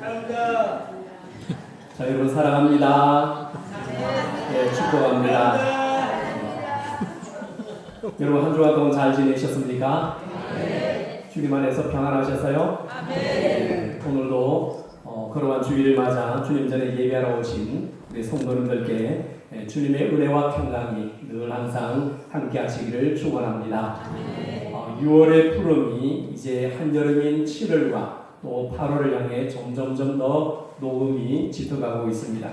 자, 여러분 사랑합니다. 네, 축복합니다. 여러분 한 주간 동안 잘 지내셨습니까? 주님 안에서 평안하셨어요? 네, 오늘도 거룩한 주일을 맞아 주님 전에 예배하러 오신 우리 성도님들께 주님의 은혜와 평강이 늘 항상 함께 하시기를 축원합니다. 6월의 푸름이 이제 한여름인 7월과 또 8월을 향해 점점점 더 녹음이 짙어가고 있습니다.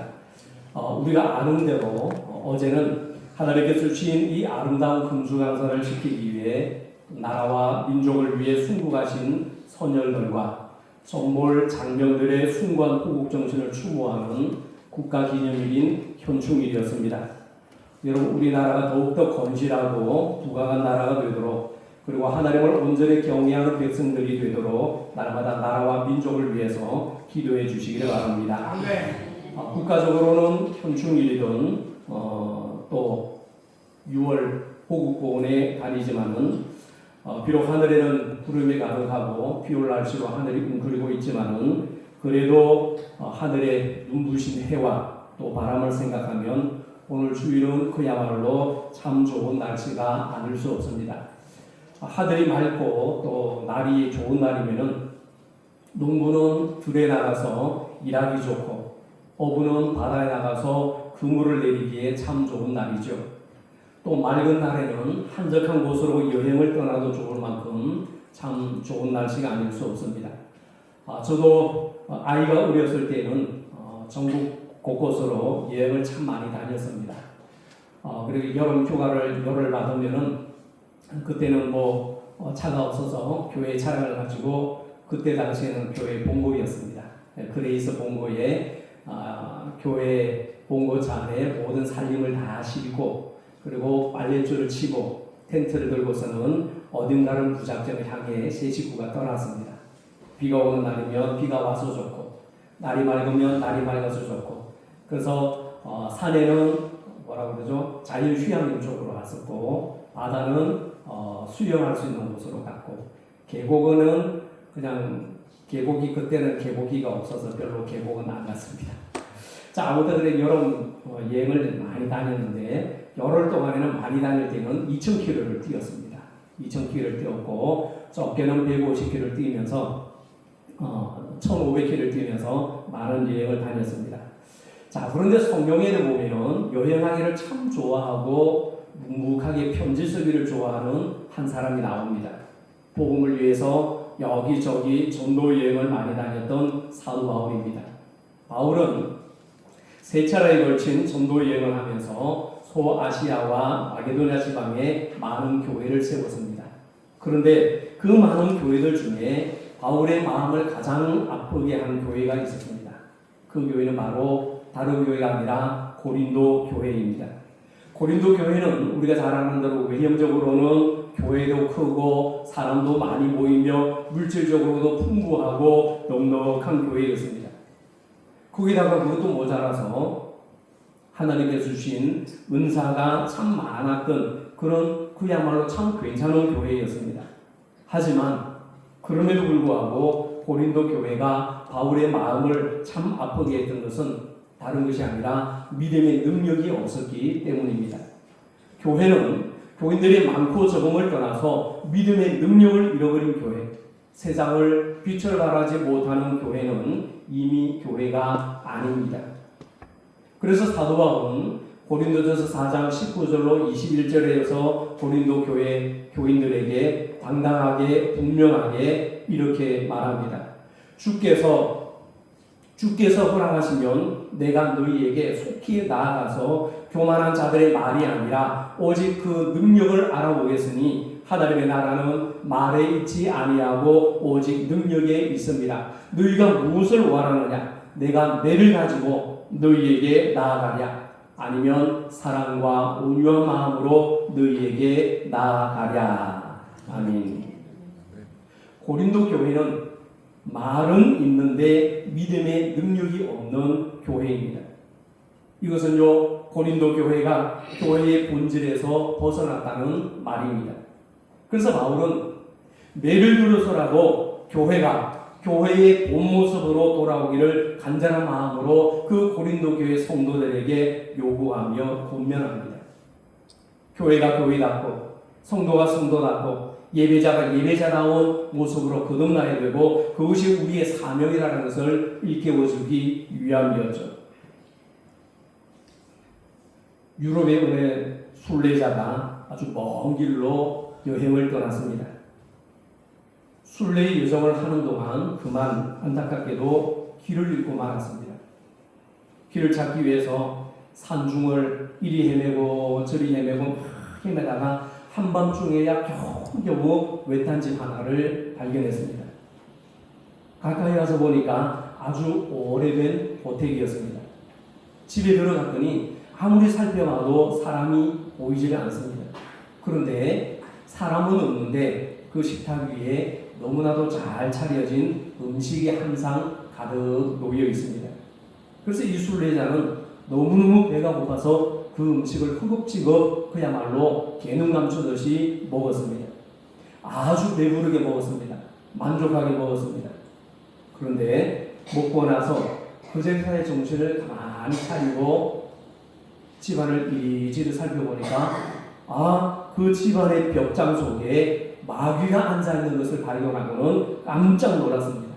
우리가 아는 대로 어제는 하나님께서 주신 이 아름다운 금수강산을 지키기 위해 나라와 민족을 위해 순국하신 선열들과 정몰 장병들의 숭고한 호국 정신을 추모하는 국가기념일인 현충일이었습니다. 여러분, 우리나라가 더욱더 건실하고 부강한 나라가 되도록, 그리고 하나님을 온전히 경외하는 백성들이 되도록 날마다 나라와 민족을 위해서 기도해 주시기를 바랍니다. 국가적으로는 현충일이든 또 6월 호국보훈의 달이지만은 비록 하늘에는 구름이 가득하고 비올 날씨로 하늘이 웅크리고 있지만은 그래도 하늘에 눈부신 해와 또 바람을 생각하면 오늘 주일은 그야말로 참 좋은 날씨가 아닐 수 없습니다. 하늘이 맑고 또 날이 좋은 날이면은 농부는 들에 나가서 일하기 좋고 어부는 바다에 나가서 그물을 내리기에 참 좋은 날이죠. 또 맑은 날에는 한적한 곳으로 여행을 떠나도 좋을 만큼 참 좋은 날씨가 아닐 수 없습니다. 저도 아이가 어렸을 때는 전국 곳곳으로 여행을 참 많이 다녔습니다. 그리고 여름 휴가를 열흘 받으면은 그때는 차가 없어서 교회 차량을 가지고 그때 당시에는 교회 본고였습니다. 그레이스 본고에 교회 본고차 안에 모든 살림을 다 싣고 그리고 빨랫줄을 치고 텐트를 들고서는 어딘가를 무작정 향해 세 식구가 떠났습니다. 비가 오는 날이면 비가 와서 좋고 날이 맑으면 날이 맑아서 좋고 그래서 산에는 뭐라고 그러죠? 자연 휴양림 쪽으로 갔었고 바다는 수영할 수 있는 곳으로 갔고 계곡은 그냥 계곡이 그때는 계곡이가 없어서 별로 계곡은 안 갔습니다. 자, 아무튼 그래 여름 여행을 많이 다녔는데 열흘 동안에는 많이 다닐 때는 2,000km를 뛰었습니다. 2,000km를 뛰었고 적게는 150km를 뛰면서 1,500km를 뛰면서 많은 여행을 다녔습니다. 자, 그런데 성경에는 보면은 여행하기를 참 좋아하고 묵묵하게 편지 쓰기를 좋아하는 한 사람이 나옵니다. 복음을 위해서 여기저기 전도 여행을 많이 다녔던 사도 바울입니다. 바울은 세 차례에 걸친 전도 여행을 하면서 소아시아와 마게도냐 지방에 많은 교회를 세웠습니다. 그런데 그 많은 교회들 중에 바울의 마음을 가장 아프게 한 교회가 있었습니다. 그 교회는 바로 다른 교회가 아니라 고린도 교회입니다. 고린도 교회는 우리가 잘 아는 대로 외형적으로는 교회도 크고 사람도 많이 모이며 물질적으로도 풍부하고 넉넉한 교회였습니다. 거기다가 그것도 모자라서 하나님께서 주신 은사가 참 많았던 그런 그야말로 참 괜찮은 교회였습니다. 하지만 그럼에도 불구하고 고린도 교회가 바울의 마음을 참 아프게 했던 것은 다른 것이 아니라 믿음의 능력이 없었기 때문입니다. 교인들이 많고 적음을 떠나서 믿음의 능력을 잃어버린 교회, 세상을 빛을 발하지 못하는 교회는 이미 교회가 아닙니다. 그래서 사도 바울은 고린도전서 4장 19절로 21절에서 고린도 교회 교인들에게 당당하게 분명하게 이렇게 말합니다. 주께서 허락하시면 내가 너희에게 속히 나아가서 교만한 자들의 말이 아니라 오직 그 능력을 알아보겠으니 하나님의 나라는 말에 있지 아니하고 오직 능력에 있습니다. 너희가 무엇을 원하느냐? 내가 매를 가지고 너희에게 나아가랴? 아니면 사랑과 온유한 마음으로 너희에게 나아가랴? 아멘. 고린도 교회는 말은 있는데 믿음의 능력이 없는 교회입니다. 이것은요 고린도 교회가 교회의 본질에서 벗어났다는 말입니다. 그래서 바울은 매를 들어서라도 교회가 교회의 본 모습으로 돌아오기를 간절한 마음으로 그 고린도 교회 성도들에게 요구하며 권면합니다. 교회가 교회답고 성도가 성도답고 예배자가 예배자다운 모습으로 거듭나야 되고 그것이 우리의 사명이라는 것을 일깨워주기 위함이었죠. 유럽의 어느 순례자가 아주 먼 길로 여행을 떠났습니다. 순례의 여정을 하는 동안 그만 안타깝게도 길을 잃고 말았습니다. 길을 찾기 위해서 산중을 이리 헤매고 저리 헤매고 헤매다가 한밤중에야 겨우겨우 외딴 집 하나를 발견했습니다. 가까이 와서 보니까 아주 오래된 고택이었습니다. 집에 들어갔더니 아무리 살펴봐도 사람이 보이지를 않습니다. 그런데 사람은 없는데 그 식탁 위에 너무나도 잘 차려진 음식이 항상 가득 놓여 있습니다. 그래서 이 순례자는 너무너무 배가 고파서 그 음식을 허겁지겁 그야말로 개눈 감추듯이 먹었습니다. 아주 배부르게 먹었습니다. 만족하게 먹었습니다. 그런데 먹고 나서 그 제사의 정신을 가만히 차리고 집안을 이리저리 살펴보니까 그 집안의 벽장 속에 마귀가 앉아있는 것을 발견하고는 깜짝 놀랐습니다.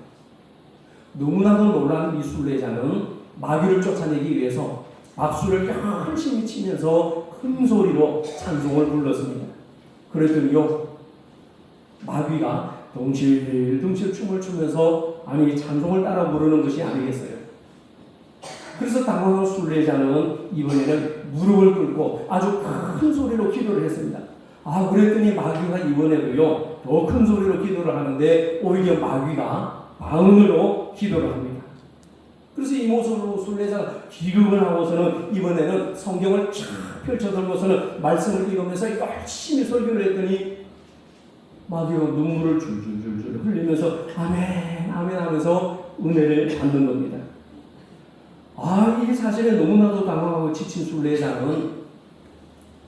너무나도 놀란 이 순례자는 마귀를 쫓아내기 위해서 박수를 열심히 치면서 큰 소리로 찬송을 불렀습니다. 그랬더니요, 마귀가 덩실덩실 춤을 추면서 찬송을 따라 부르는 것이 아니겠어요. 그래서 당황한 순례자는 이번에는 무릎을 꿇고 아주 큰 소리로 기도를 했습니다. 그랬더니 마귀가 이번에도요, 더 큰 소리로 기도를 하는데 오히려 마귀가 방언으로 기도를 합니다. 그래서 이 모습으로 순례자가 기겁을 하고서는 이번에는 성경을 쫙 펼쳐들고서는 말씀을 읽으면서 열심히 설교를 했더니 마귀가 눈물을 줄줄줄줄 흘리면서 아멘 아멘 하면서 은혜를 받는 겁니다. 이 사실에 너무나도 당황하고 지친 순례자는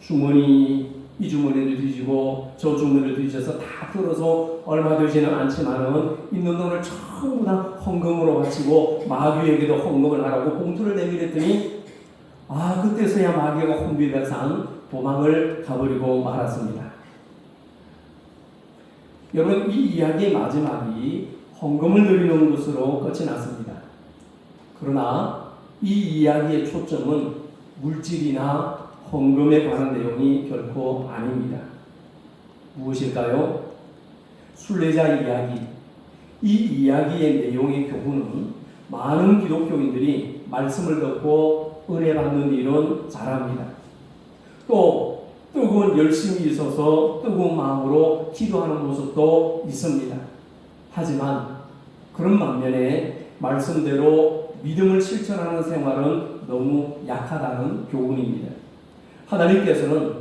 주머니 이 주머니를 뒤지고 저 주머니를 뒤져서 다 털어서 얼마 되지는 않지만은 있는 돈을 전부 다 헌금으로 바치고 마귀에게도 헌금을 하라고 봉투를 내밀었더니 그때서야 마귀가 혼비백산 도망을 가버리고 말았습니다. 여러분, 이 이야기의 마지막이 헌금을 드리는 것으로 끝이 났습니다. 그러나 이 이야기의 초점은 물질이나 헌금에 관한 내용이 결코 아닙니다. 무엇일까요? 순례자 이야기. 이 이야기의 내용의 교훈은 많은 기독교인들이 말씀을 듣고 은혜 받는 일은 잘합니다. 또 뜨거운 열심이 있어서 뜨거운 마음으로 기도하는 모습도 있습니다. 하지만 그런 반면에 말씀대로 믿음을 실천하는 생활은 너무 약하다는 교훈입니다. 하나님께서는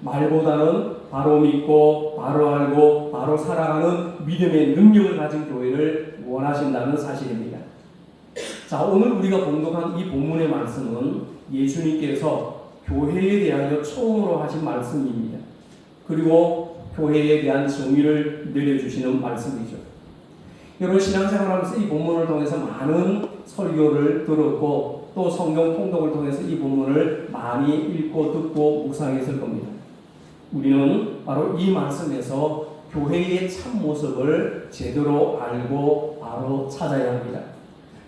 말보다는 바로 믿고 바로 알고 바로 살아가는 믿음의 능력을 가진 교회를 원하신다는 사실입니다. 자, 오늘 우리가 봉독한 이 본문의 말씀은 예수님께서 교회에 대하여 처음으로 하신 말씀입니다. 그리고 교회에 대한 정의를 내려주시는 말씀이죠. 여러분, 신앙생활하면서 이 본문을 통해서 많은 설교를 들었고 또 성경 통독을 통해서 이 본문을 많이 읽고 듣고 묵상했을 겁니다. 우리는 바로 이 말씀에서 교회의 참 모습을 제대로 알고 바로 찾아야 합니다.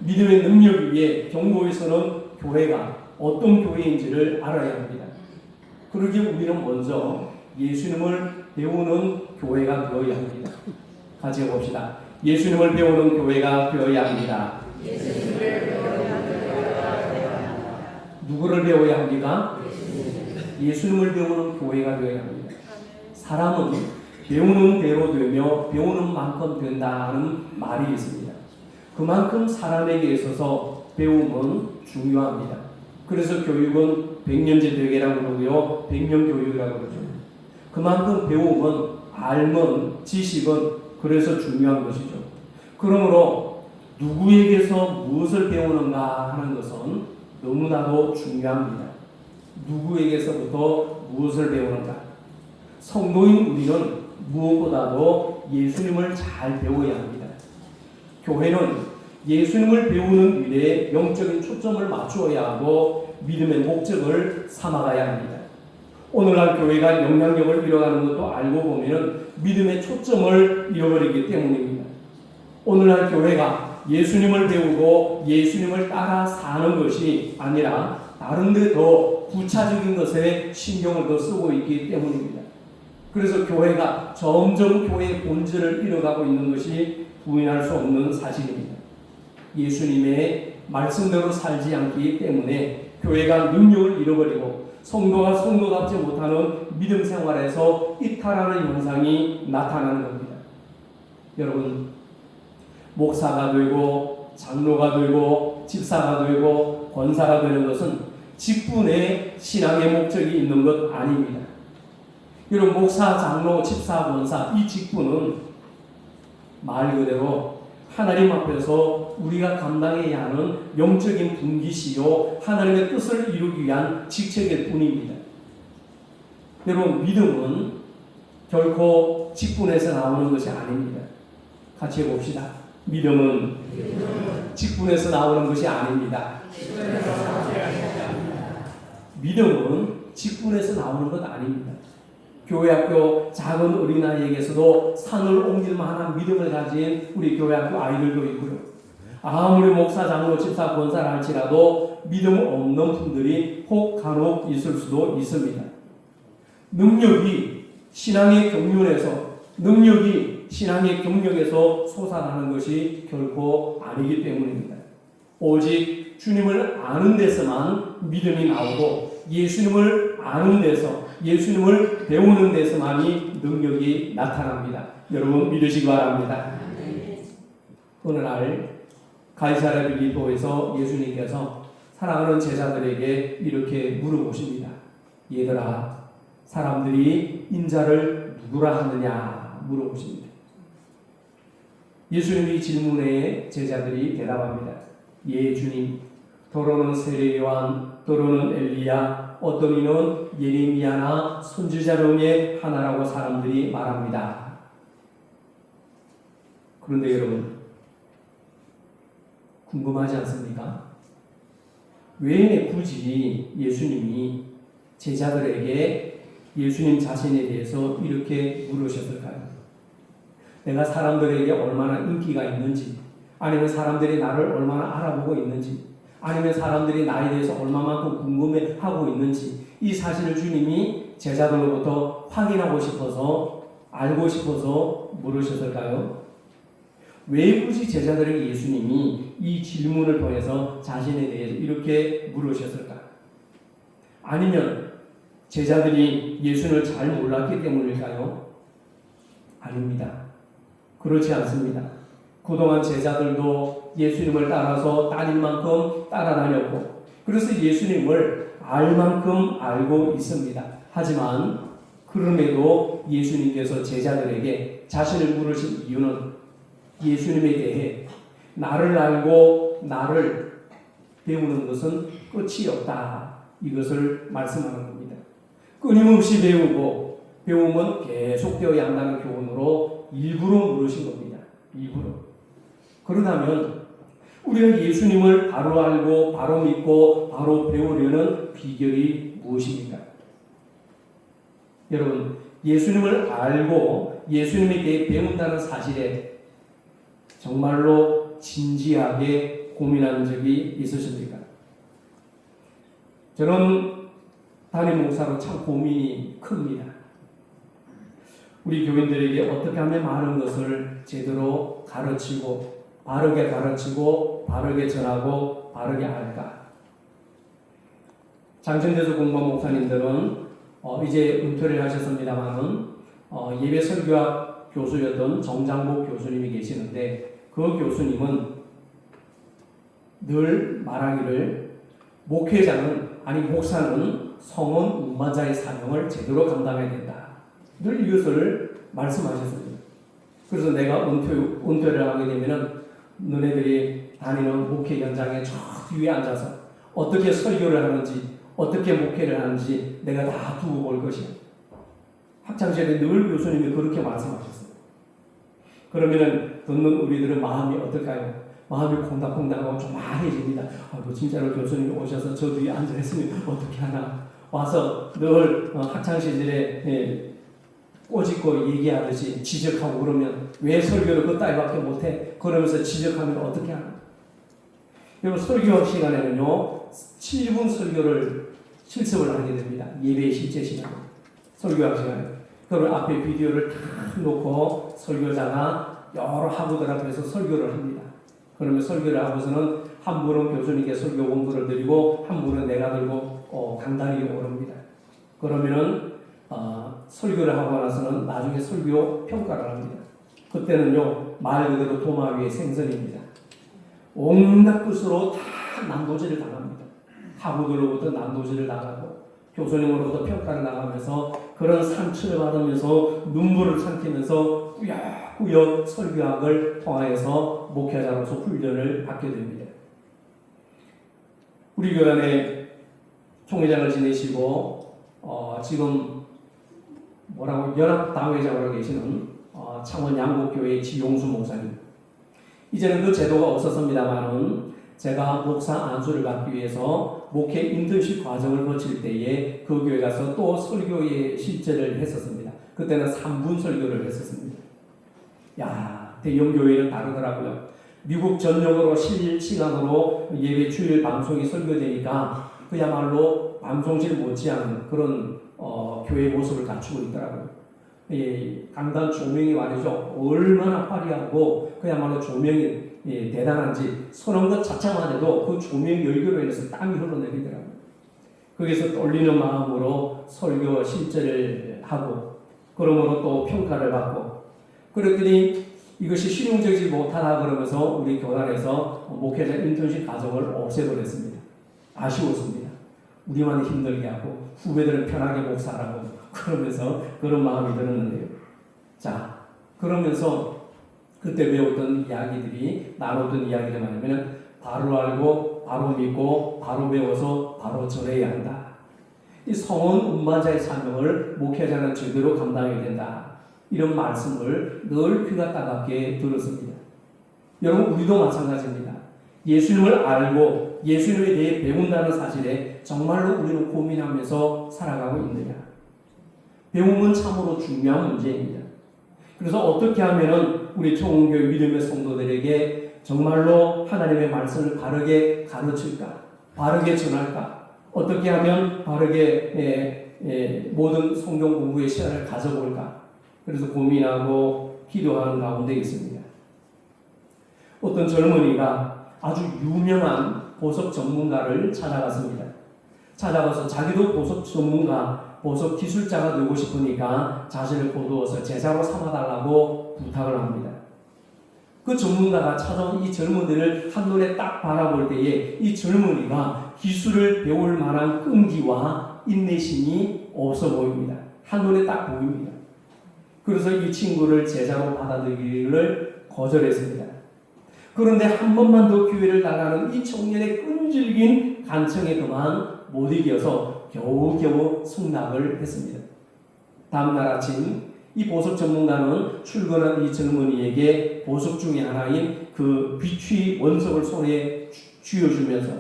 믿음의 능력 위에 경고에서는 교회가 어떤 교회인지를 알아야 합니다. 그러기에 우리는 먼저 예수님을 배우는 교회가 되어야 합니다. 같이 해봅시다. 예수님을 배우는 교회가 되어야 합니다. 누구를 배워야 합니까? 예수님을 배우는 교회가 되어야 합니다. 사람은 배우는 대로 되며 배우는 만큼 된다는 말이 있습니다. 그만큼 사람에게 있어서 배움은 중요합니다. 그래서 교육은 백년제 대계라고 그러고요, 백년교육이라고 그러죠. 그만큼 배움은, 알면, 지식은 그래서 중요한 것이죠. 그러므로 누구에게서 무엇을 배우는가 하는 것은 너무나도 중요합니다. 누구에게서부터 무엇을 배우는가? 성도인 우리는 무엇보다도 예수님을 잘 배워야 합니다. 교회는 예수님을 배우는 일에 영적인 초점을 맞추어야 하고 믿음의 목적을 삼아가야 합니다. 오늘날 교회가 영향력을 잃어가는 것도 알고 보면 믿음의 초점을 잃어버리기 때문입니다. 오늘날 교회가 예수님을 배우고 예수님을 따라 사는 것이 아니라 다른 데 더 부차적인 것에 신경을 더 쓰고 있기 때문입니다. 그래서 교회가 점점 교회의 본질을 잃어가고 있는 것이 부인할 수 없는 사실입니다. 예수님의 말씀대로 살지 않기 때문에 교회가 능력을 잃어버리고 성도가 성도답지 못하는 믿음 생활에서 이탈하는 현상이 나타나는 겁니다. 여러분, 목사가 되고 장로가 되고 집사가 되고 권사가 되는 것은 직분의 신앙의 목적이 있는 것 아닙니다. 여러분, 목사, 장로, 집사, 권사 이 직분은 말 그대로 하나님 앞에서 우리가 감당해야 하는 영적인 분기시요 하나님의 뜻을 이루기 위한 직책일 뿐입니다. 여러분, 믿음은 결코 직분에서 나오는 것이 아닙니다. 같이 해봅시다. 믿음은 직분에서 나오는 것이 아닙니다. 믿음은 직분에서 나오는 것 아닙니다. 교회학교 작은 어린아이에게서도 산을 옮길 만한 믿음을 가진 우리 교회학교 아이들도 있고요. 아무리 목사, 장로, 집사, 권사를 할지라도 믿음 없는 분들이 혹 간혹 있을 수도 있습니다. 능력이 신앙의 경륜에서 솟아나는 것이 결코 아니기 때문입니다. 오직 주님을 아는 데서만 믿음이 나오고 예수님을 아는 데서 예수님을 배우는 데서만이 능력이 나타납니다. 여러분 믿으시기 바랍니다. 어느 날 가이사랴 빌립보에서 예수님께서 사랑하는 제자들에게 이렇게 물어보십니다. 얘들아, 사람들이 인자를 누구라 하느냐 물어보십니다. 예수님의 질문에 제자들이 대답합니다. 예, 주님. 더러는 세례요한, 더러는 엘리야, 어떤 이는 예레미야나 선지자 중에 하나라고 사람들이 말합니다. 그런데 여러분, 궁금하지 않습니까? 왜 굳이 예수님이 제자들에게 예수님 자신에 대해서 이렇게 물으셨을까요? 내가 사람들에게 얼마나 인기가 있는지, 아니면 사람들이 나를 얼마나 알아보고 있는지, 아니면 사람들이 나에 대해서 얼마만큼 궁금해하고 있는지 이 사실을 주님이 제자들로부터 확인하고 싶어서 알고 싶어서 물으셨을까요? 왜 굳이 제자들에게 예수님이 이 질문을 통해서 자신에 대해서 이렇게 물으셨을까? 아니면 제자들이 예수님을 잘 몰랐기 때문일까요? 아닙니다. 그렇지 않습니다. 그동안 제자들도 예수님을 따라서 따님 만큼 따라다녔고 그래서 예수님을 알 만큼 알고 있습니다. 하지만 그럼에도 예수님께서 제자들에게 자신을 물으신 이유는 예수님에 대해 나를 알고 나를 배우는 것은 끝이 없다. 이것을 말씀하는 겁니다. 끊임없이 배우고 배움은 계속되어야 한다는 교훈으로 일부러 물으신 겁니다. 일부러. 그러다면 우리가 예수님을 바로 알고 바로 믿고 바로 배우려는 비결이 무엇입니까? 여러분, 예수님을 알고 예수님에 대해 배운다는 사실에 정말로 진지하게 고민하는 적이 있으십니까? 저는 담임 목사로 참 고민이 큽니다. 우리 교인들에게 어떻게 하면 많은 것을 제대로 가르치고 바르게 가르치고 바르게 전하고 바르게 알까? 장천대소 공부한 목사님들은 이제 은퇴를 하셨습니다만은 예배 설교학 교수였던 정장복 교수님이 계시는데 그 교수님은 늘 말하기를 목회자는 아니 목사는 성원 운반자의 사명을 제대로 감당해야 된다. 늘 이것을 말씀하셨습니다. 그래서 내가 은퇴를 하게 되면은 너네들이 다니는 목회 현장에 저 뒤에 앉아서 어떻게 설교를 하는지 어떻게 목회를 하는지 내가 다 두고 볼 것이야. 학창시절에 늘 교수님이 그렇게 말씀하셨어요. 그러면은 듣는 우리들의 마음이 어떨까요? 마음이 콩닥콩닥하고 조마해집니다. 진짜로 교수님이 오셔서 저 뒤에 앉아있으면 어떻게 하나. 와서 늘 학창시절에 꼬집고 얘기하듯이 지적하고 그러면 왜 설교를 그 따위밖에 못해? 그러면서 지적하면 어떻게 하나? 여러분 설교 시간에는요 7분 설교를 실습을 하게 됩니다. 예배의 실제 시간에 설교학 시간에. 그러면 앞에 비디오를 다 놓고 설교자가 여러 학우들 앞에서 설교를 합니다. 그러면 설교를 하고서는 한 분은 교수님께 설교 원고를 드리고 한 분은 내가 들고 강단위에 오릅니다. 그러면은 설교를 하고 나서는 나중에 설교 평가를 합니다. 그때는요 말 그대로 도마 위의 생선입니다. 온갖 뜻으로 다 난도질을 당합니다. 학우들로부터 난도질을 당하고 교수님으로부터 평가를 나가면서 그런 상처를 받으면서 눈물을 삼키면서 꾸역꾸역 설교학을 통하여서 목회자로서 훈련을 받게 됩니다. 우리 교회 안에 총회장을 지내시고 지금 연합당회장으로 계시는 창원 양곡교회 지용수 목사님. 이제는 그 제도가 없었습니다만은 제가 목사 안수를 받기 위해서 목회 인턴십 과정을 거칠 때에 그 교회 가서 또 설교의 실제를 했었습니다. 그때는 3분 설교를 했었습니다. 대형 교회는 다르더라고요. 미국 전역으로 실시간으로 예배 주일 방송이 설교되니까 그야말로 방송실 못지않은 그런 교회 모습을 갖추고 있더라고요. 강단 조명이 말이죠. 얼마나 화려하고 그야말로 조명이 대단한지 서는 것 자체만 해도 그 조명 열기로 인해서 땀이 흘러내리더라고요. 거기서 떨리는 마음으로 설교 실제를 하고 그러므로 또 평가를 받고 그랬더니 이것이 실용적이지 못하다 그러면서 우리 교단에서 목회자 인턴십 과정을 없애버렸습니다. 아쉬웠습니다. 우리만 힘들게 하고 후배들은 편하게 목사라고 그러면서 그런 마음이 들었는데요. 자, 그러면서 그때 배웠던 이야기들이 나눴던 이야기가 뭐냐면 바로 알고 바로 믿고 바로 배워서 바로 전해야 한다. 이 성원 운반자의 사명을 목회자는 제대로 감당해야 된다. 이런 말씀을 늘 귀가 따갑게 들었습니다. 여러분 우리도 마찬가지입니다. 예수님을 알고 예수님에 대해 배운다는 사실에 정말로 우리는 고민하면서 살아가고 있느냐. 배움은 참으로 중요한 문제입니다. 그래서 어떻게 하면 우리 청운교회 믿음의 성도들에게 정말로 하나님의 말씀을 바르게 가르칠까? 바르게 전할까? 어떻게 하면 바르게 모든 성경 공부의 시간을 가져볼까? 그래서 고민하고 기도하는 가운데 있습니다. 어떤 젊은이가 아주 유명한 보석 전문가를 찾아갔습니다. 찾아가서 자기도 보석 전문가, 보석 기술자가 되고 싶으니까 자신을 거두어서 제자로 삼아달라고 부탁을 합니다. 그 전문가가 찾아온 이 젊은이를 한눈에 딱 바라볼 때에 이 젊은이가 기술을 배울 만한 끈기와 인내심이 없어 보입니다. 한눈에 딱 보입니다. 그래서 이 친구를 제자로 받아들이기를 거절했습니다. 그런데 한 번만 더 기회를 달라는 이 청년의 끈질긴 간청에 그만 못 이겨서 겨우겨우 승낙을 했습니다. 다음날 아침 이 보석 전문가는 출근한 이 젊은이에게 보석 중에 하나인 그 비취 원석을 손에 쥐어주면서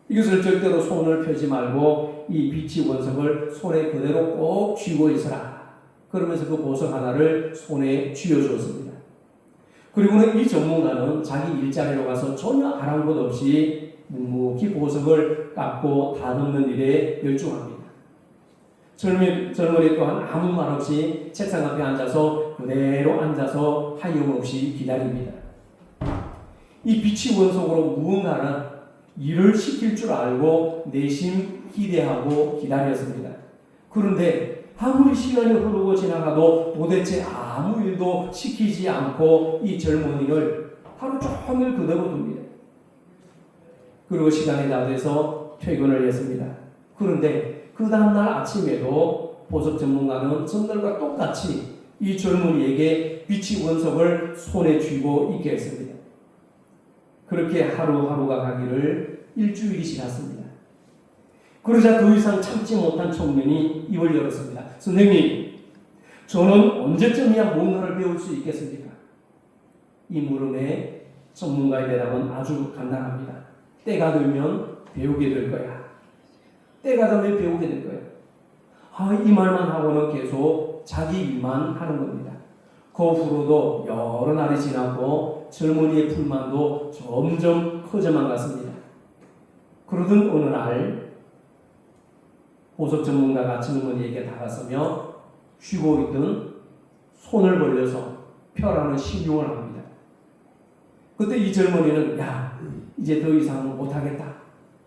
이것을 절대로 손을 펴지 말고 이 비취 원석을 손에 그대로 꼭 쥐고 있어라. 그러면서 그 보석 하나를 손에 쥐어주었습니다. 그리고는 이 전문가는 자기 일자리로 가서 전혀 아랑곳 없이 묵묵히 보석을 깎고 다듬는 일에 열중합니다. 젊은이 또한 아무 말 없이 책상 앞에 앉아서 그대로 앉아서 하염없이 기다립니다. 이 빛이 원석으로 무언가는 일을 시킬 줄 알고 내심 기대하고 기다렸습니다. 그런데 아무리 시간이 흐르고 지나가도 도대체 아무 일도 시키지 않고 이 젊은이를 하루 종일 그대로 둡니다. 그리고 시간이 다 돼서 퇴근을 했습니다. 그런데 그 다음날 아침에도 보석 전문가는 전날과 똑같이 이 젊은이에게 비치 원석을 손에 쥐고 있게 했습니다. 그렇게 하루하루가 가기를 일주일이 지났습니다. 그러자 더 이상 참지 못한 청년이 입을 열었습니다. 선생님, 저는 언제쯤이야 뭔가를 배울 수 있겠습니까? 이 물음에 전문가의 대답은 아주 간단합니다. 때가 되면 배우게 될 거야. 때가 되면 배우게 될 거야. 이 말만 하고는 계속 자기 일만 하는 겁니다. 그 후로도 여러 날이 지나고 젊은이의 불만도 점점 커져만 갔습니다. 그러던 어느 날 보석 전문가가 젊은이에게 다가서며 쉬고 있던 손을 벌려서 펴라는 신용을 합니다. 그때 이 젊은이는 이제 더 이상은 못하겠다.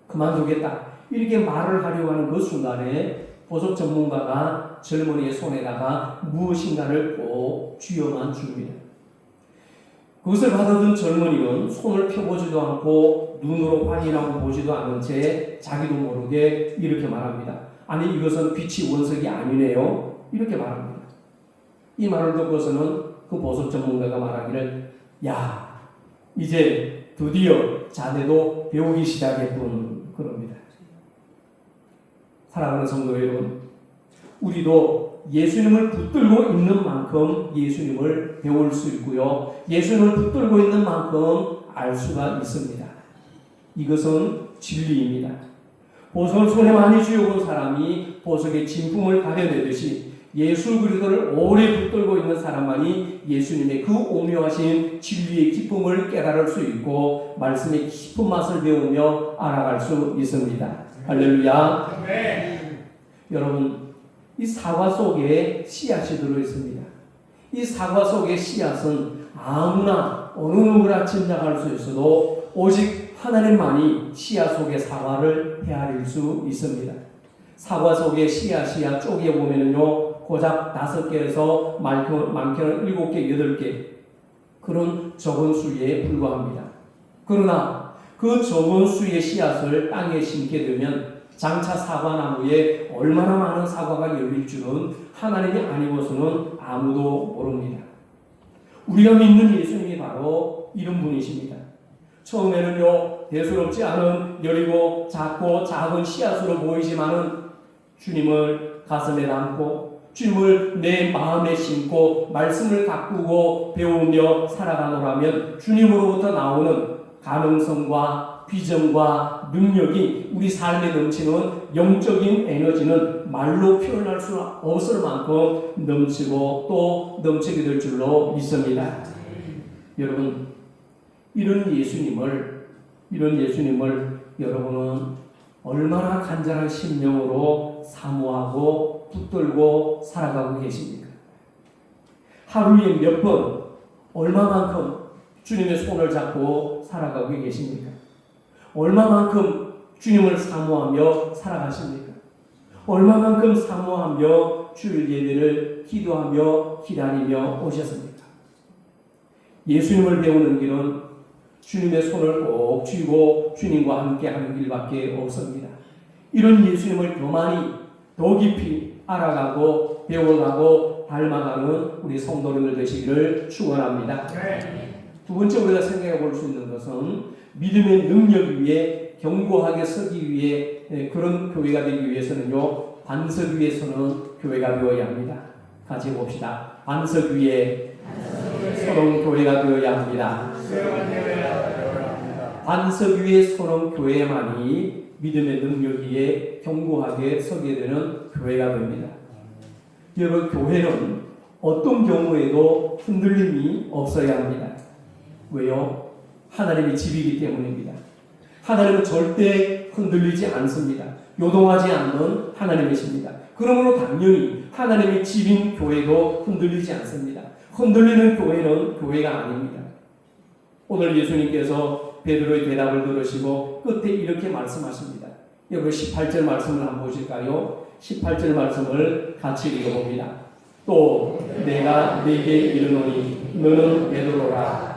그만두겠다. 이렇게 말을 하려고 하는 그 순간에 보석 전문가가 젊은이의 손에다가 무엇인가를 꼭 쥐어만 줍니다. 그것을 받아든 젊은이는 손을 펴보지도 않고 눈으로 확인하고 보지도 않은 채 자기도 모르게 이렇게 말합니다. 아니 이것은 빛이 원석이 아니네요. 이렇게 말합니다. 이 말을 듣고서는 그 보석 전문가가 말하기를 이제 드디어 자네도 배우기 시작했군 그럽니다. 사랑하는 성도 여러분, 우리도 예수님을 붙들고 있는 만큼 예수님을 배울 수 있고요. 예수님을 붙들고 있는 만큼 알 수가 있습니다. 이것은 진리입니다. 보석을 손에 많이 쥐어본 사람이 보석의 진품을 가려내듯이 예수 그리스도를 오래 붙들고 있는 사람만이 예수님의 그 오묘하신 진리의 기쁨을 깨달을 수 있고 말씀의 깊은 맛을 배우며 알아갈 수 있습니다. 할렐루야. 여러분, 이 사과 속에 씨앗이 들어 있습니다. 이 사과 속의 씨앗은 아무나 어느 누구나 짐작할 수 있어도 오직 하나님만이 씨앗 속의 사과를 헤아릴 수 있습니다. 사과 속의 씨앗이야 쪼개 보면은요 고작 5개에서 많게는 7개, 8개 그런 적은 수에 불과합니다. 그러나 그 적은 수의 씨앗을 땅에 심게 되면 장차 사과나무에 얼마나 많은 사과가 열릴 줄은 하나님이 아니고서는 아무도 모릅니다. 우리가 믿는 예수님이 바로 이런 분이십니다. 처음에는요 대수롭지 않은 여리고 작고 작은 씨앗으로 보이지만은 주님을 가슴에 담고 주님을 내 마음에 심고 말씀을 가꾸고 배우며 살아가노라면 주님으로부터 나오는 가능성과 비전과 능력이 우리 삶에 넘치는 영적인 에너지는 말로 표현할 수 없을 만큼 넘치고 또 넘치게 될 줄로 믿습니다. 여러분, 이런 예수님을 여러분은 얼마나 간절한 심령으로 사모하고 붙들고 살아가고 계십니까? 하루에 몇 번, 얼마만큼 주님의 손을 잡고 살아가고 계십니까? 얼마만큼 주님을 사모하며 살아가십니까? 얼마만큼 사모하며 주일 예배를 기도하며 기다리며 오셨습니까? 예수님을 배우는 길은 주님의 손을 꼭 쥐고 주님과 함께 하는 길밖에 없습니다. 이런 예수님을 더 깊이 알아가고 배워가고 닮아가는 우리 성도님들 되시기를 축원합니다. 두 번째 우리가 생각해 볼 수 있는 것은 믿음의 능력 위에 견고하게 서기 위해 그런 교회가 되기 위해서는요 반석 위에 서는 교회가 되어야 합니다. 같이 봅시다. 반석 위에 서는 교회가 되어야 합니다. 반석 위에 서는 교회만이 믿음의 능력 위에 견고하게 서게 되는 교회가 됩니다. 여러분, 교회는 어떤 경우에도 흔들림이 없어야 합니다. 왜요? 하나님의 집이기 때문입니다. 하나님은 절대 흔들리지 않습니다. 요동하지 않는 하나님이십니다. 그러므로 당연히 하나님의 집인 교회도 흔들리지 않습니다. 흔들리는 교회는 교회가 아닙니다. 오늘 예수님께서 베드로의 대답을 들으시고 끝에 이렇게 말씀하십니다. 여러분 18절 말씀을 한번 보실까요? 18절 말씀을 같이 읽어봅니다. 또 내가 네게 이르노니 너는 베드로라.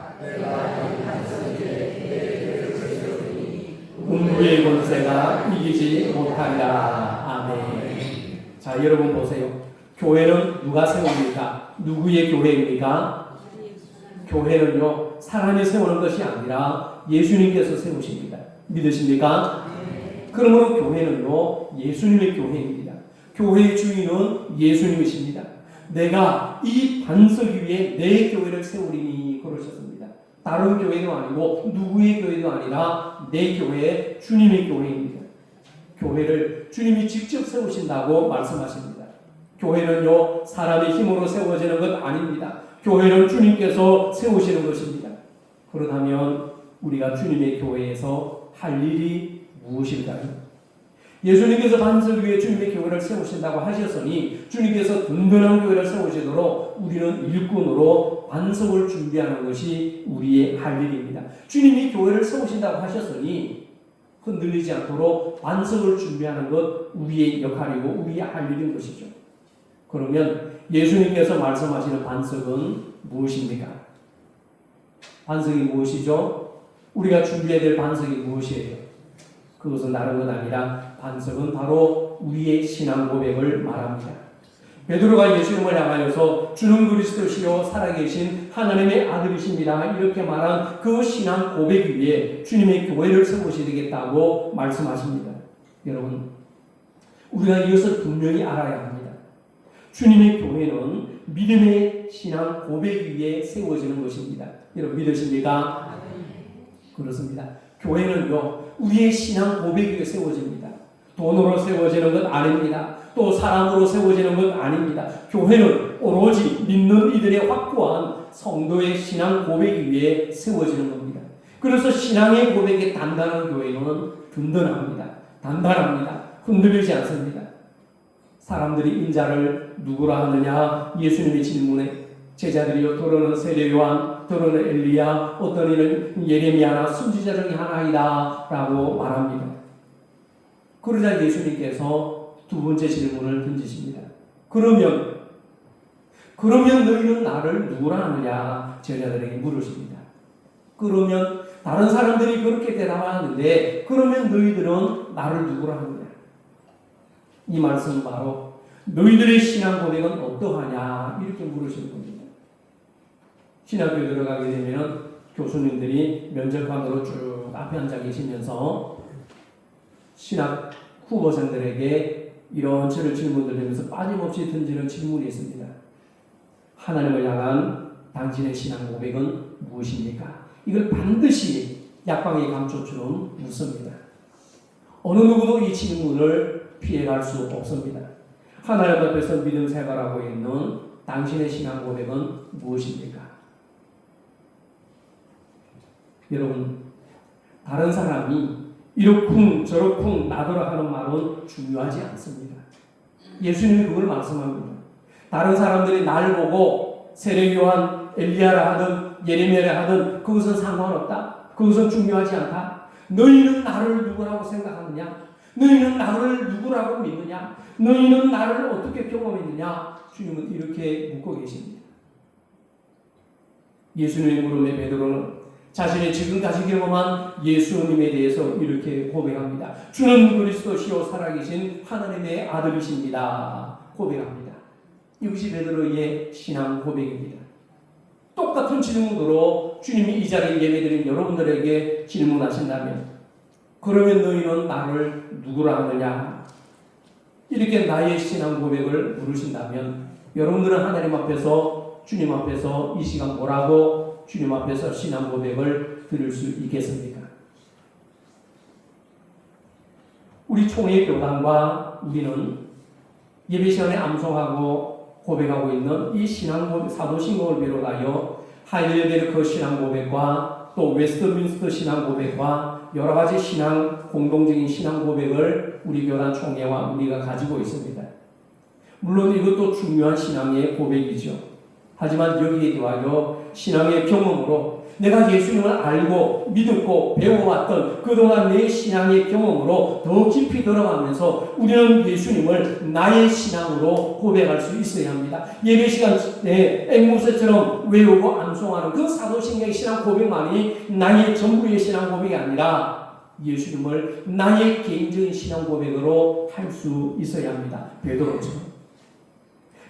음부의 권세가 이기지 못하리라. 아멘. 자, 여러분 보세요. 교회는 누가 세웁니까? 누구의 교회입니까? 교회는요 사람이 세우는 것이 아니라 예수님께서 세우십니다. 믿으십니까? 그러므로 교회는요 예수님의 교회입니다. 교회의 주인은 예수님이십니다. 내가 이 반석 위에 내 교회를 세우리니 그러셨습니다. 다른 교회도 아니고 누구의 교회도 아니라 내 교회, 주님의 교회입니다. 교회를 주님이 직접 세우신다고 말씀하십니다. 교회는요, 사람의 힘으로 세워지는 것 아닙니다. 교회는 주님께서 세우시는 것입니다. 그렇다면 우리가 주님의 교회에서 할 일이 무엇일까요? 예수님께서 반석 위에 주님의 교회를 세우신다고 하셨으니 주님께서 든든한 교회를 세우시도록 우리는 일꾼으로 반석을 준비하는 것이 우리의 할 일입니다. 주님이 교회를 세우신다고 하셨으니 흔들리지 않도록 반석을 준비하는 것 우리의 역할이고 우리의 할 일인 것이죠. 그러면 예수님께서 말씀하시는 반석은 무엇입니까? 반석이 무엇이죠? 우리가 준비해야 될 반석이 무엇이에요? 그것은 다른 것 아니라 반석은 바로 우리의 신앙 고백을 말합니다. 베드로가 예수님을 향하여서 주는 그리스도시요 살아계신 하나님의 아들이십니다. 이렇게 말한 그 신앙 고백 위에 주님의 교회를 세우셔야 되겠다고 말씀하십니다. 여러분, 우리가 이것을 분명히 알아야 합니다. 주님의 교회는 믿음의 신앙 고백 위에 세워지는 것입니다. 여러분 믿으십니까? 그렇습니다. 교회는요, 우리의 신앙 고백 위에 세워집니다. 돈으로 세워지는 것 아닙니다. 또 사람으로 세워지는 것 아닙니다. 교회는 오로지 믿는 이들의 확고한 성도의 신앙 고백 위에 세워지는 겁니다. 그래서 신앙의 고백이 단단한 교회는 든든합니다. 단단합니다. 흔들리지 않습니다. 사람들이 인자를 누구라 하느냐? 예수님의 질문에 제자들이요, 또는 세례 요한, 또는 엘리야, 어떤 이는 예레미야나 선지자 중에 하나이다 라고 말합니다. 그러자 예수님께서 두 번째 질문을 던지십니다. 그러면 너희는 나를 누구라 하느냐? 제자들에게 물으십니다. 그러면 다른 사람들이 그렇게 대답하는데 그러면 너희들은 나를 누구라 하느냐? 이 말씀은 바로 너희들의 신앙 고백은 어떠하냐? 이렇게 물으시는 겁니다. 신학교에 들어가게 되면 교수님들이 면접관으로 쭉 앞에 앉아 계시면서 신학 후보생들에게 이런저런 질문을 드리면서 빠짐없이 던지는 질문이 있습니다. 하나님을 향한 당신의 신앙 고백은 무엇입니까? 이걸 반드시 약방의 감초처럼 묻습니다. 어느 누구도 이 질문을 피해갈 수 없습니다. 하나님 앞에서 믿음 생활하고 있는 당신의 신앙 고백은 무엇입니까? 여러분, 다른 사람이 이렇쿵 저렇쿵 나더라 하는 말은 중요하지 않습니다. 예수님이 그걸 말씀합니다. 다른 사람들이 날 보고 세례 요한, 엘리야라 하든 예레미야라 하든 그것은 상관없다. 그것은 중요하지 않다. 너희는 나를 누구라고 생각하느냐? 너희는 나를 누구라고 믿느냐? 너희는 나를 어떻게 경험했느냐? 주님은 이렇게 묻고 계십니다. 예수님의 물음에 베드로는 자신이 지금까지 경험한 예수님에 대해서 이렇게 고백합니다. 주는 그리스도시요 살아계신 하나님의 아들이십니다. 고백합니다. 이것이 베드로의 신앙 고백입니다. 똑같은 질문으로 주님이 이 자리에 예배드린 여러분들에게 질문하신다면 그러면 너희는 나를 누구라 하느냐? 이렇게 나의 신앙 고백을 물으신다면 여러분들은 하나님 앞에서 주님 앞에서 이 시간 뭐라고 주님 앞에서 신앙 고백을 들을 수 있겠습니까? 우리 총회 교단과 우리는 예배 시간에 암송하고 고백하고 있는 이 신앙 고백, 사도신경을 비롯하여 하이델베르크 신앙 고백과 또 웨스트민스터 신앙 고백과 여러 가지 신앙, 공동적인 신앙 고백을 우리 교단 총회와 우리가 가지고 있습니다. 물론 이것도 중요한 신앙의 고백이죠. 하지만 여기에 더하여 신앙의 경험으로 내가 예수님을 알고 믿었고 배워왔던 그동안 내 신앙의 경험으로 더 깊이 들어가면서 우리는 예수님을 나의 신앙으로 고백할 수 있어야 합니다. 예배 시간에 앵무새처럼 외우고 암송하는 그 사도신경의 신앙 고백만이 나의 전부의 신앙 고백이 아니라 예수님을 나의 개인적인 신앙 고백으로 할 수 있어야 합니다. 베드로처럼.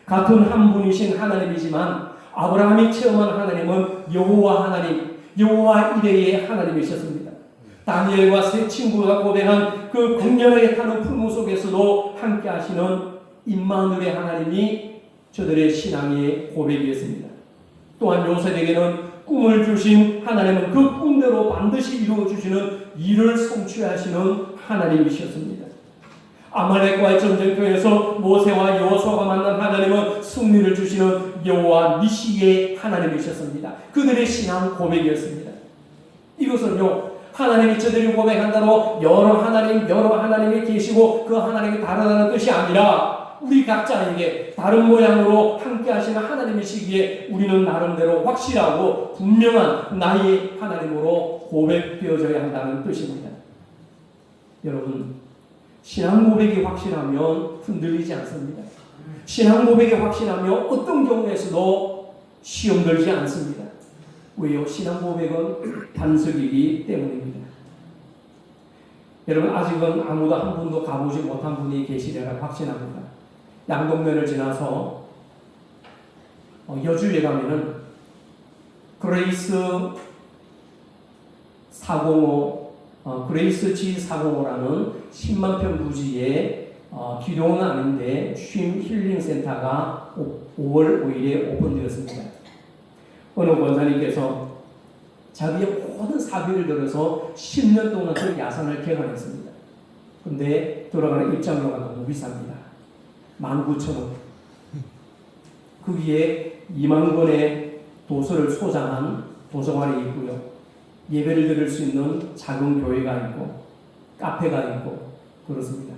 같은 한 분이신 하나님이지만 아브라함이 체험한 하나님은 여호와 하나님, 여호와 이레의 하나님이셨습니다. 다니엘과 세 친구가 고백한 그 국련하게 타는 풀무 속에서도 함께 하시는 임마누엘의 하나님이 저들의 신앙의 고백이었습니다. 또한 요셉에게는 꿈을 주신 하나님은 그 꿈대로 반드시 이루어 주시는 일을 성취하시는 하나님이셨습니다. 아말렉과의 전쟁터에서 모세와 여호수아가 만난 하나님은 승리를 주시는 여호와 니시의 하나님이셨습니다. 그들의 신앙 고백이었습니다. 이것은요, 하나님이 저들이 고백한다로 여러 하나님이 계시고 그 하나님이 다르다는 뜻이 아니라 우리 각자에게 다른 모양으로 함께 하시는 하나님이시기에 우리는 나름대로 확실하고 분명한 나의 하나님으로 고백되어져야 한다는 뜻입니다. 여러분, 신앙 고백이 확실하면 흔들리지 않습니다. 신앙 고백이 확실하면 어떤 경우에서도 시험 들지 않습니다. 왜요? 신앙 고백은 반석이기 때문입니다. 여러분, 아직은 아무도 한 분도 가보지 못한 분이 계시리라 확신합니다. 양동면을 지나서 여주에 가면은 그레이스 405 그레이스 G405라는 10만 평 부지에 기도는 아닌데 쉼 힐링 센터가 5월 5일에 오픈되었습니다. 어느 권사님께서 자기의 모든 사비를 들여서 10년 동안 그 야산을 개관했습니다. 근데 들어가는 입장료가 너무 비쌉니다. 19,000원. 그 위에 2만 권의 도서를 소장한 도서관이 있고요. 예배를 드릴 수 있는 작은 교회가 있고 카페가 있고 그렇습니다.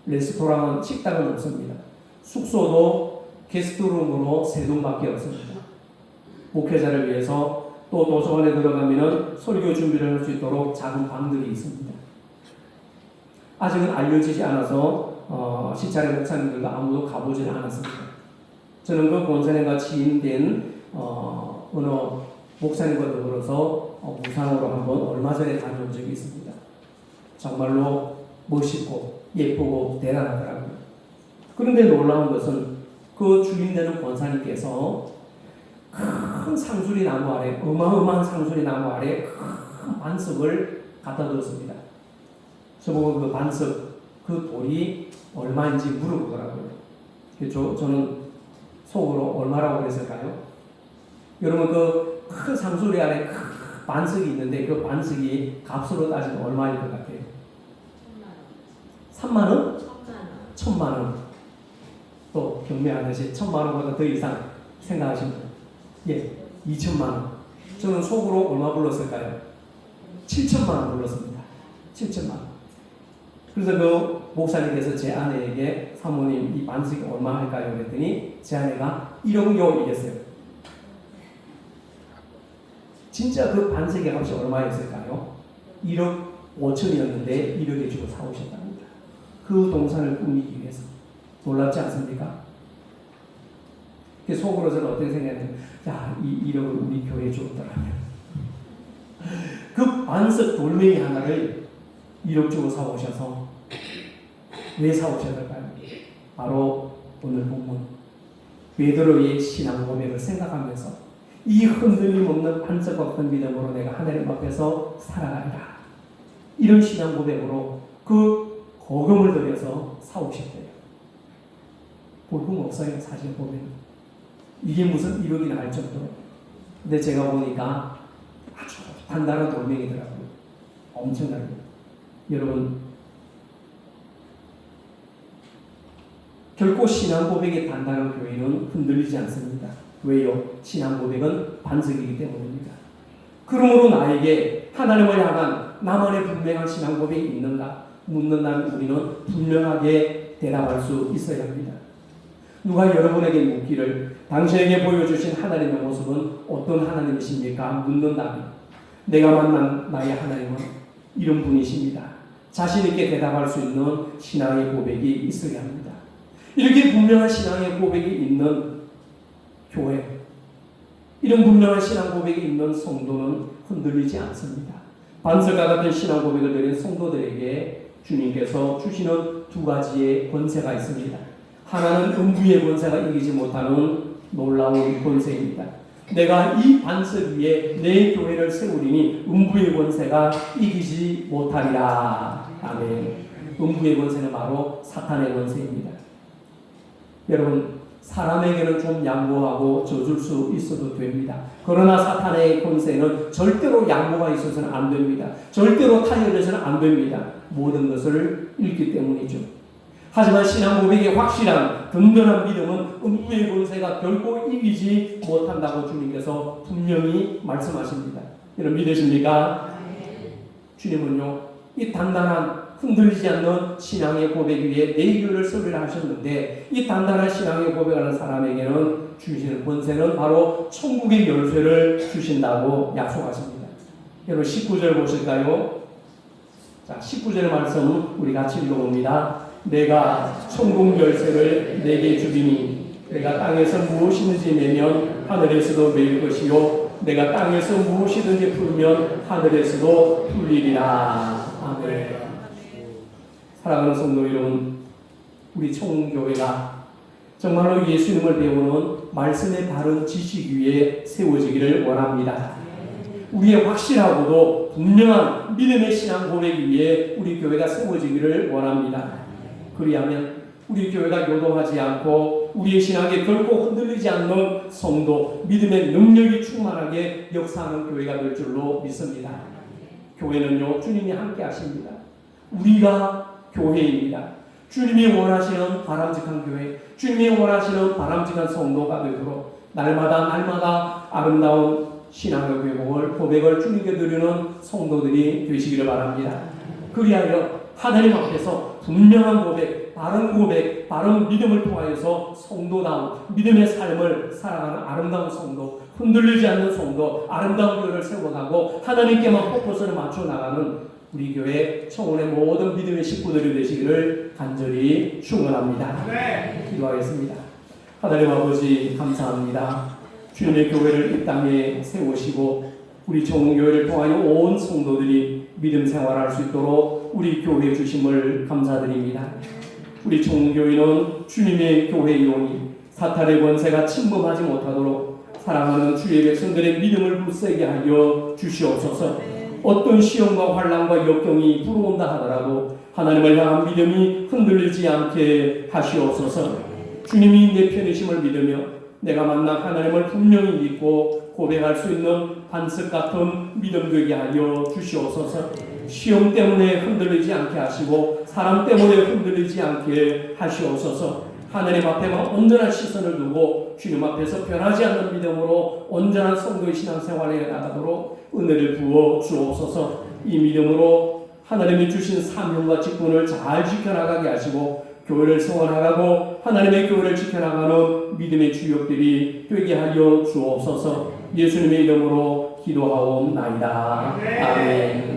레스토랑은 식당은 없습니다. 숙소도 게스트룸으로 3동밖에 없습니다. 목회자를 위해서 또 도서관에 들어가면 설교 준비를 할 수 있도록 작은 방들이 있습니다. 아직은 알려지지 않아서 시찰의 목사님들과 아무도 가보지는 않았습니다. 저는 그 권사님과 지인된 어느 목사님과 더불어서 무상으로 한번 얼마 전에 다녀온 적이 있습니다. 정말로 멋있고 예쁘고 대단하더라고요. 그런데 놀라운 것은 그 주인되는 권사님께서 큰 상수리 나무 아래, 어마어마한 상수리 나무 아래 큰 반석을 갖다 두었습니다. 저보고 그 반석, 그 돌이 얼마인지 물어보더라고요. 저는 속으로 얼마라고 그랬을까요? 여러분, 그 큰 상수리 아래 큰 반석이 있는데 그 반석이 값으로 따지면 얼마일 것 같아요? 3만 원? 1,000만 원. 또 경매하듯이 1,000만 원보다 더 이상 생각하시면 예, 2,000만 원. 저는 속으로 얼마 불렀을까요? 7,000만 원 불렀습니다. 7,000만 원. 그래서 그 목사님께서 제 아내에게 사모님 이 반석이 얼마 할까요? 그랬더니 제 아내가 1억요 이랬어요. 진짜 그 반석의 값이 얼마였을까요? 1억 5천이었는데 1억에 주고 사오셨답니다. 그 동산을 꾸미기 위해서. 놀랍지 않습니까? 속으로 저는 어떻게 생각했냐면 야, 이 1억을 우리 교회에 주었더라면 그 반석 돌멩이 하나를 1억 주고 사오셔서 왜 사오셨을까요? 바로 오늘 본문 베드로의 신앙 고백을 생각하면서 이 흔들림 없는 반석과 큰 믿음으로 내가 하나님 앞에서 살아가리라. 이런 신앙 고백으로 그 거금을 들여서 사오셨대요. 볼품 없어요. 사실 보면 이게 무슨 1억이나 할 정도로. 근데 제가 보니까 아주 단단한 돌멩이더라고요. 엄청나게. 여러분, 결코 신앙 고백의 단단한 교회는 흔들리지 않습니다. 왜요? 신앙 고백은 반석이기 때문입니다. 그러므로 나에게 하나님을 향한 나만의 분명한 신앙 고백이 있는가 묻는다면 우리는 분명하게 대답할 수 있어야 합니다. 누가 여러분에게 묻기를 당신에게 보여주신 하나님의 모습은 어떤 하나님이십니까? 묻는다면 내가 만난 나의 하나님은 이런 분이십니다. 자신 있게 대답할 수 있는 신앙의 고백이 있어야 합니다. 이렇게 분명한 신앙의 고백이 있는 교회, 이런 분명한 신앙 고백이 있는 성도는 흔들리지 않습니다. 반석과 같은 신앙 고백을 드린 성도들에게 주님께서 주시는 두 가지의 권세가 있습니다. 하나는 음부의 권세가 이기지 못하는 놀라운 권세입니다. 내가 이 반석 위에 내 교회를 세우리니 음부의 권세가 이기지 못하리라. 아멘. 음부의 권세는 바로 사탄의 권세입니다. 여러분, 사람에게는 좀 양보하고 져줄 수 있어도 됩니다. 그러나 사탄의 권세는 절대로 양보가 있어서는 안 됩니다. 절대로 타협해서는 안 됩니다. 모든 것을 잃기 때문이죠. 하지만 신앙 고백의 확실한 든든한 믿음은 음부의 권세가 결코 이기지 못한다고 주님께서 분명히 말씀하십니다. 여러분 믿으십니까? 주님은요, 이 단단한 흔들리지 않는 신앙의 고백 위에 내교를 설계를 하셨는데, 이 단단한 신앙의 고백하는 사람에게는 주시는 권세는 바로 천국의 열쇠를 주신다고 약속하십니다. 여러분 19절 보실까요? 자, 19절 말씀 우리 같이 읽어봅니다. 내가 천국 열쇠를 내게 주리니 내가 땅에서 무엇이든지 내면 하늘에서도 매일 것이요 내가 땅에서 무엇이든지 풀면 하늘에서도 풀리리라. 아멘. 사랑하는 성도 여러분, 우리 총교회가 정말로 예수님을 배우는 말씀의 바른 지식 위에 세워지기를 원합니다. 우리의 확실하고도 분명한 믿음의 신앙 고백 위에 우리 교회가 세워지기를 원합니다. 그리하면 우리 교회가 요동하지 않고 우리의 신앙에 결코 흔들리지 않는 성도, 믿음의 능력이 충만하게 역사하는 교회가 될 줄로 믿습니다. 교회는요, 주님이 함께 하십니다. 우리가 교회입니다. 주님이 원하시는 바람직한 교회, 주님이 원하시는 바람직한 성도가 되도록 날마다 아름다운 신앙의 고백을 주님께 드리는 성도들이 되시기를 바랍니다. 그리하여 하나님 앞에서 분명한 고백, 바른 믿음을 통하여서 성도다운 믿음의 삶을 살아가는 아름다운 성도, 흔들리지 않는 성도, 아름다운 교회를 세워가고 하나님께만 포커스를 맞춰 나가는 우리 교회 청원의 모든 믿음의 식구들이 되시기를 간절히 축원합니다. 기도하겠습니다. 하나님 아버지 감사합니다. 주님의 교회를 이 땅에 세우시고 우리 청원교회를 통하여 온 성도들이 믿음 생활할 수 있도록 우리 교회 주심을 감사드립니다. 우리 청원교회는 주님의 교회이오니 사탄의 권세가 침범하지 못하도록 사랑하는 주의 백성들의 믿음을 굳세게 하여 주시옵소서. 어떤 시험과 환난과 역경이 불어온다 하더라도 하나님을 향한 믿음이 흔들리지 않게 하시옵소서. 주님이 내 편이심을 믿으며 내가 만난 하나님을 분명히 믿고 고백할 수 있는 반석 같은 믿음 되게 하여 주시옵소서. 시험 때문에 흔들리지 않게 하시고 사람 때문에 흔들리지 않게 하시옵소서. 하나님 앞에만 온전한 시선을 두고 주님 앞에서 변하지 않는 믿음으로 온전한 성도의 신앙생활에 나가도록 은혜를 부어 주옵소서. 이 믿음으로 하나님이 주신 사명과 직분을 잘 지켜나가게 하시고 교회를 세워나가고 하나님의 교회를 지켜나가는 믿음의 주역들이 되게 하여 주옵소서. 예수님의 이름으로 기도하옵나이다. 아멘.